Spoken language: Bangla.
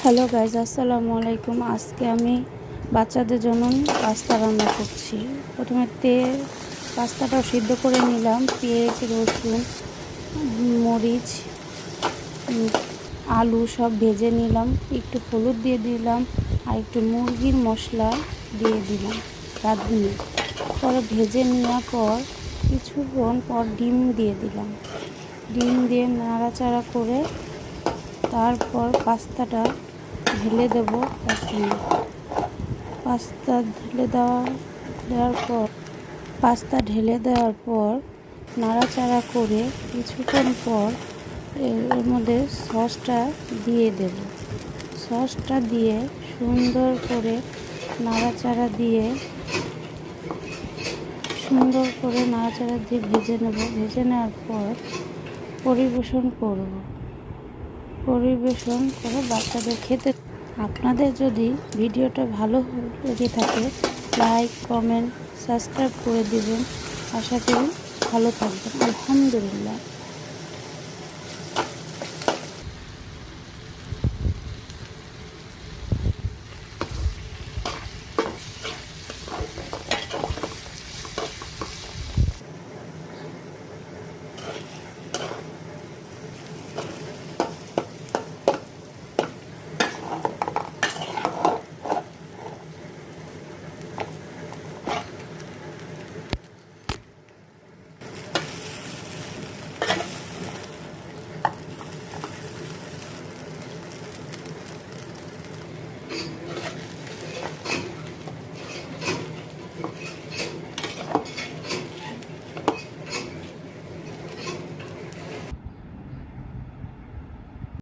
হ্যালো গাইজ, আসসালামু আলাইকুম। আজকে আমি বাচ্চাদের জন্য পাস্তা রান্না করছি। প্রথমে পাস্তাটাও সিদ্ধ করে নিলাম। পেঁয়াজ, রসুন, মরিচ, আলু সব ভেজে নিলাম। একটু হলুদ দিয়ে দিলাম আর একটু মুরগির মশলা দিয়ে দিলাম, রাঁধুনি। পরে ভেজে নেওয়ার পর কিছুক্ষণ পর ডিম দিয়ে দিলাম। ডিম দিয়ে নাড়াচাড়া করে তারপর পাস্তাটা ঢেলে দেবো। পাস্তা ঢেলে দেওয়ার পর নাড়াচাড়া করে কিছুক্ষণ পর এর মধ্যে সসটা দিয়ে দেব। সসটা দিয়ে সুন্দর করে নাড়াচাড়া দিয়ে ভেজে নেব। ভেজে নেওয়ার পর পরিবেশন করে বাচ্চাদের খেতে। আপনাদের যদি ভিডিওটা ভালো লেগে থাকে, লাইক, কমেন্ট, সাবস্ক্রাইব করে দেবেন। আশা করি ভালো থাকবেন। আলহামদুলিল্লাহ।